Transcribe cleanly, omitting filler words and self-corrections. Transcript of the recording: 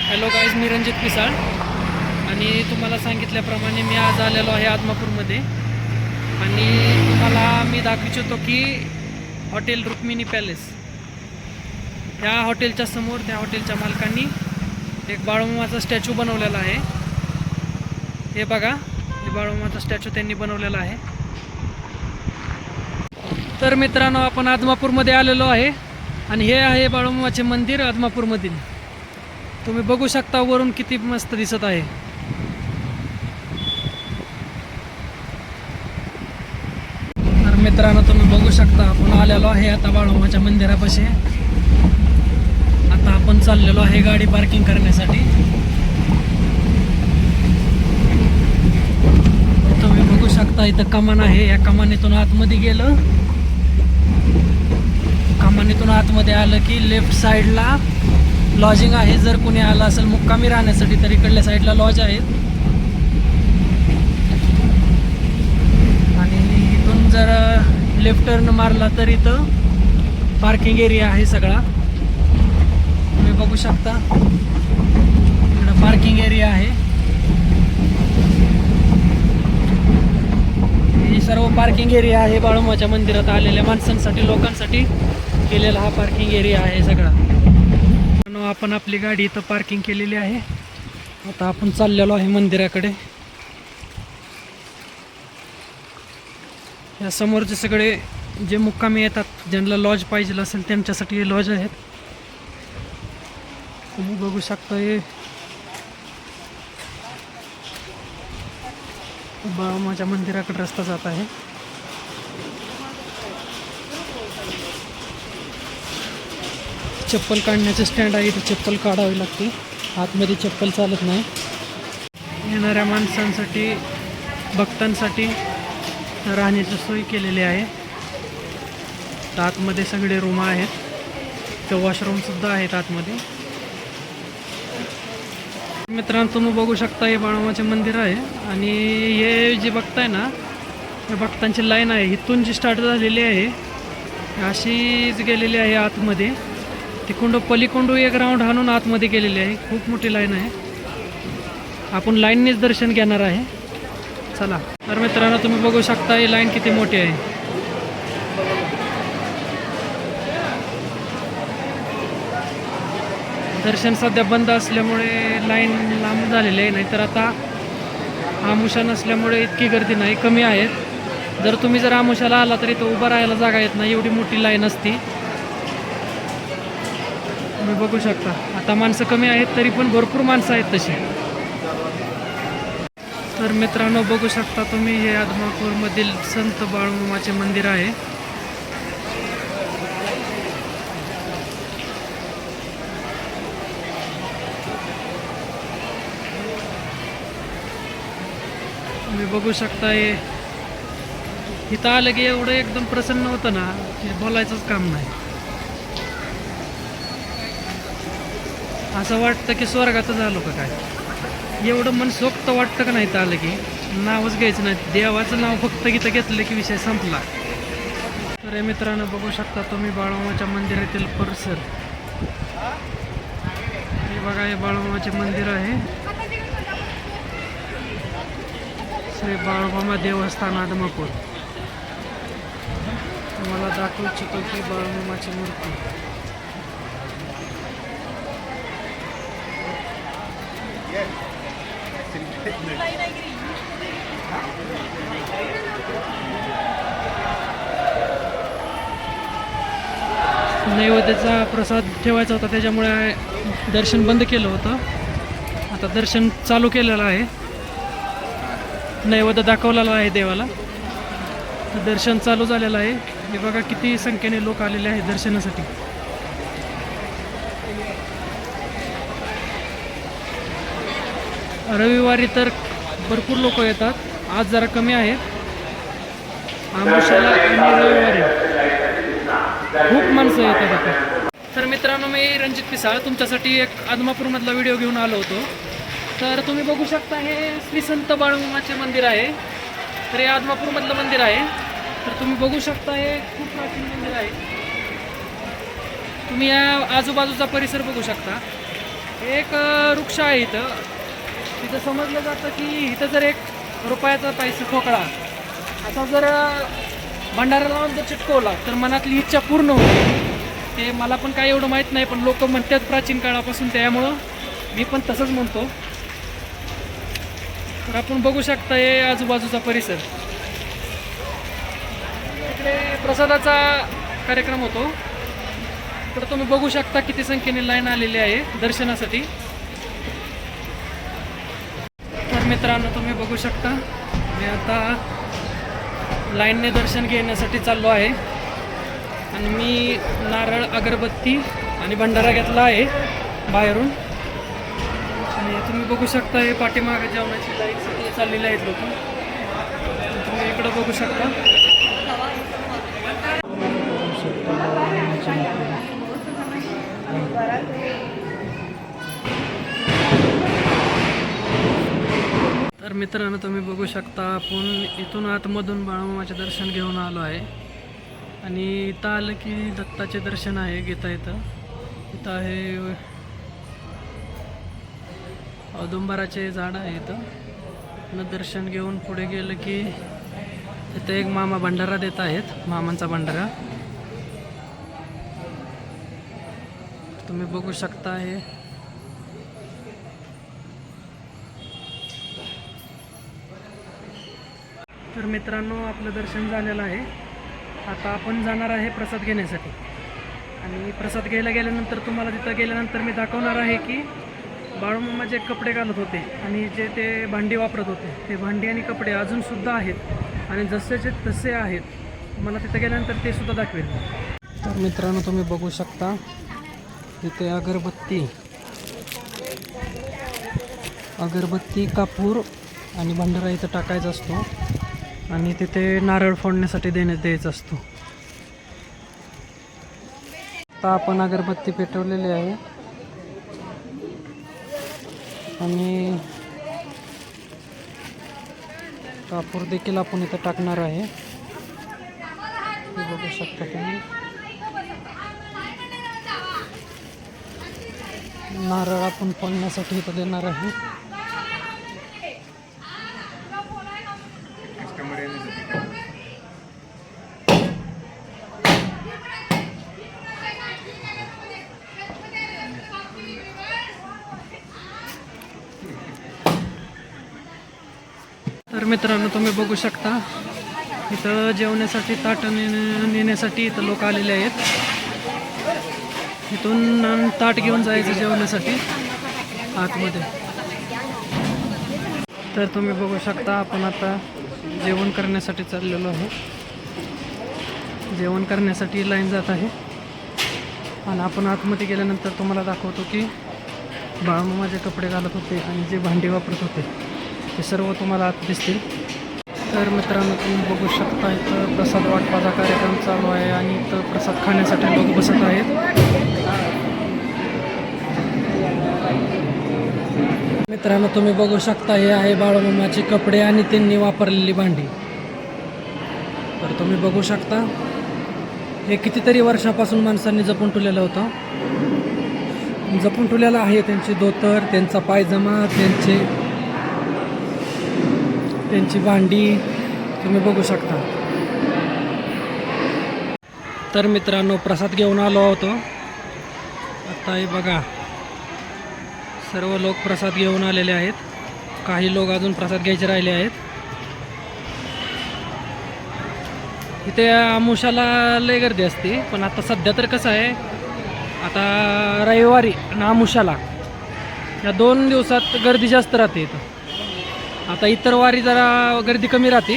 Hello guys, मी रणजित पिसाळ आणि तुम्हाला सांगितल्याप्रमाणे मी आज आलेलो आहे आदमापूरमध्ये. आणि तुम्हाला मी दाखवू इच्छितो की हॉटेल रुक्मिणी पॅलेस, ह्या हॉटेलच्या समोर त्या हॉटेलच्या मालकांनी एक बाळूमामाचा स्टॅच्यू बनवलेला आहे. हे बघा, हे बाळूमामाचा स्टॅच्यू त्यांनी बनवलेला आहे. तर मित्रांनो, आपण आदमापूरमध्ये आलेलो आहे आणि हे आहे बाळूमामाचे मंदिर आदमापूरमधील. तुम्ही बघू शकता वरून किती मस्त दिसत आहे. तर मित्रांनो, तुम्ही बघू शकता आपण आलेलो आहे आता बाळूमामाच्या मंदिरापाशी. आता आपण चाललेलो आहे गाडी पार्किंग करण्यासाठी. तुम्ही बघू शकता इथं कमान आहे. या कमानीतून आतमध्ये गेलं, कमानीतून आतमध्ये आलं की लेफ्ट साईडला लॉजिंग आहे. जर कोणी आलं असेल मुक्कामी राहण्यासाठी तर इकडल्या साईडला लॉज आहेत. आणि इथून जर लेफ्ट टर्न मारला तर इथं पार्किंग एरिया आहे सगळा. तुम्ही बघू शकता इकडं पार्किंग एरिया आहे. ही सर्व पार्किंग एरिया आहे बाळूमामाच्या मंदिरात आलेल्या माणसांसाठी, लोकांसाठी केलेला हा पार्किंग एरिया आहे सगळा. आपण आपली गाडी इथं पार्किंग केलेली आहे. आता आपण चाललेलो आहे मंदिराकडे. या समोरचे सगळे जे मुक्कामी येतात, ज्यांना लॉज पाहिजे असेल त्यांच्यासाठी हे लॉज आहेत. तुम्ही बघू शकता हे बाळूमामाच्या मंदिराकडे रस्ता जात आहे. चप्पल काढण्याचे स्टँड आहे, इथे चप्पल काढावी लागते. आतमध्ये चप्पल चालत नाही. येणाऱ्या माणसांसाठी, भक्तांसाठी राहण्याची सोय केलेली आहे. आतमध्ये सगळे रूम आहेत. तर वॉशरूम सुद्धा आहेत आतमध्ये. मित्रांनो, तुम्ही बघू शकता हे बाळूमामाचे मंदिर आहे. आणि हे जे बघताय ना, हे भक्तांची लाईन आहे. इथून जी स्टार्ट झालेली आहे अशीच गेलेली आहे आतमध्ये. तिकोंड पलीकोंड एक राऊंड हाणून आतमध्ये गेलेली आहे. खूप मोठी लाईन आहे. आपण लाईननेच दर्शन घेणार आहे. चला. तर मित्रांनो, तुम्ही बघू शकता ही लाईन किती मोठी आहे. दर्शन सध्या बंद असल्यामुळे लाईन लांब झालेली आहे. नाहीतर आता आमुषा नसल्यामुळे इतकी गर्दी नाही, कमी आहेत. जर तुम्ही आमुषाला आला तरी तो उभा राहायला जागा येत नाही, एवढी मोठी लाईन असती. तुम्ही बघू शकता आता माणसं कमी आहेत तरी पण भरपूर माणसं आहेत तशी. तर मित्रांनो, बघू शकता तुम्ही हे आदमापूरमधील संत बाळूमामाचे मंदिर आहे. तुम्ही बघू शकता हे इथं आलं की एवढं एकदम प्रसन्न होतं ना, बोलायचंच काम नाही. असं वाटतं की स्वर्गाचं झालो का काय, एवढं मनसोक्त वाटतं का नाही. तर आलं की नावच घ्यायचं नाही, देवाचं नाव फक्त इथं घेतलं की विषय संपला. तर हे मित्रांनो, बघू शकता तुम्ही बाळूमामाच्या मंदिरातील परिसर. हे बघा, हे बाळूमामाचे मंदिर आहे. श्री बाळूमामा देवस्थान आदमापूर. तुम्हाला दाखवू इच्छितो की बाळूमामाची मूर्ती. नैवेद्याचा प्रसाद ठेवायचा होता, त्याच्यामुळे दर्शन बंद केलं होतं. आता दर्शन चालू केलेलं आहे. नैवेद्य दाखवलेला आहे देवाला. दर्शन चालू झालेलं आहे. हे बघा किती संख्येने लोक आलेले आहेत दर्शनासाठी. रविवारी तर भरपूर लोक येतात, आज जरा कमी आहेत. आमुषाला आणि रविवारी खूप माणसं येतात आता. तर मित्रांनो, मी रणजित पिसाळ तुमच्यासाठी एक आदमापूरमधला व्हिडिओ घेऊन आलो होतो. तर तुम्ही बघू शकता हे श्री संत बाळूमामाचे मंदिर आहे. तर हे आदमापूरमधलं मंदिर आहे. तर तुम्ही बघू शकता हे खूप प्राचीन मंदिर आहे. तुम्ही या आजूबाजूचा परिसर बघू शकता. एक वृक्ष आहे इथं. तिथं समजलं जातं की इथं जर 1 रुपयाचा पैसा ठोकळा असा जर भंडारा लावून जर चिटकवला तर मनातली इच्छा पूर्ण होते. ते मला पण काय एवढं माहीत नाही, पण लोक म्हणतात प्राचीन काळापासून, त्यामुळं मी पण तसंच म्हणतो. तर आपण बघू शकता हे आजूबाजूचा परिसर. इकडे प्रसादाचा कार्यक्रम होतो. इकडे तुम्ही बघू शकता किती संख्येने लाईन आलेली आहे दर्शनासाठी. तर मित्रांनो तुम्ही बघू शकता मी आता लाईनने दर्शन घेण्यासाठी चाललो आहे आणि मी नारळ, अगरबत्ती आणि भंडारा घेतला आहे बाहेरून. आणि तुम्ही बघू शकता हे पाठीमागे जेवणाची लाईनसाठी चाललेले आहेत लोक. तुम्ही इकडं बघू शकता. तर मित्रांनो तुम्ही बघू शकता आपण इथून आतमधून बाळूमामाचे दर्शन घेऊन आलो आहे. आणि इथं आलं की दत्ताचे दर्शन आहे घेता येतं. इथं आहे औदुंबराचे झाड आहे इथं. दर्शन घेऊन पुढे गेलं की इथं एक मामा भंडारा देत आहेत, मामांचा भंडारा तुम्ही बघू शकता. आहे तर मित्रांनो आपलं दर्शन झालेलं आहे. आता आपण जाणार आहे प्रसाद घेण्यासाठी. आणि प्रसाद घ्यायला गेल्यानंतर तुम्हाला तिथं गेल्यानंतर मी दाखवणार आहे की बाळूमामा जे कपडे घालत होते आणि जे ते भांडी वापरत होते ते भांडी आणि कपडे अजूनसुद्धा आहेत आणि जसेचे तसे आहेत. मला तिथं गेल्यानंतर ते सुद्धा दाखवेल. तर मित्रांनो तुम्ही बघू शकता तिथे अगरबत्ती, कापूर आणि भंडारा इथं टाकायचा असतो आणि तिथे नारळ फोडण्यासाठी द्यायचा असतो. आता आपण अगरबत्ती पेटवलेली आहे आणि कापूर देखील आपण इथं टाकणार आहे. बघू शकता तुम्ही. नारळ आपण फोडण्यासाठी इथं देणार आहे. तर मित्रांनो तुम्ही बघू शकता इथं जेवण्यासाठी ताट नेण्यासाठी इथं लोक आलेले आहेत. इथून ताट घेऊन जायचं जेवण्यासाठी आतमध्ये. तर तुम्ही बघू शकता आपण आता जेवण करण्यासाठी चाललेलो आहे. जेवण करण्यासाठी लाईन जात आहे आणि आपण आतमध्ये गेल्यानंतर तुम्हाला दाखवतो की बाळूमामा जे कपडे घालत होते आणि जे भांडी वापरत होते ते सर्व तुम्हाला आत दिसतील. तर मित्रांनो तुम्ही बघू शकता इथं प्रसाद वाटपाचा कार्यक्रम चालू आहे आणि इथं प्रसाद खाण्यासाठी लोक बसत आहेत. मित्रांनो तुम्ही बघू शकता हे आहे बाळूमामाचे कपडे आणि त्यांनी वापरलेली भांडी. तर तुम्ही बघू शकता हे कितीतरी वर्षापासून माणसांनी जपून ठेवलेलं होतं. जपून ठेवलेलं आहे त्यांची धोतर, त्यांचा पायजमा, त्यांची भांडी तुम्ही बघू शकता. तर मित्रांनो प्रसाद घेऊन आलो होतो. आता हे बघा सर्व लोक प्रसाद घेऊन आलेले आहेत. काही लोक अजून प्रसाद घ्यायचे राहिले आहेत. इथे आमुषाला लय गर्दी असते, पण आता सध्या तर कसं आहे आता रविवारी आणि आमुषाला या 2 दिवसात गर्दी जास्त राहते इथं. आता इतर वारी जरा गर्दी कमी राहते.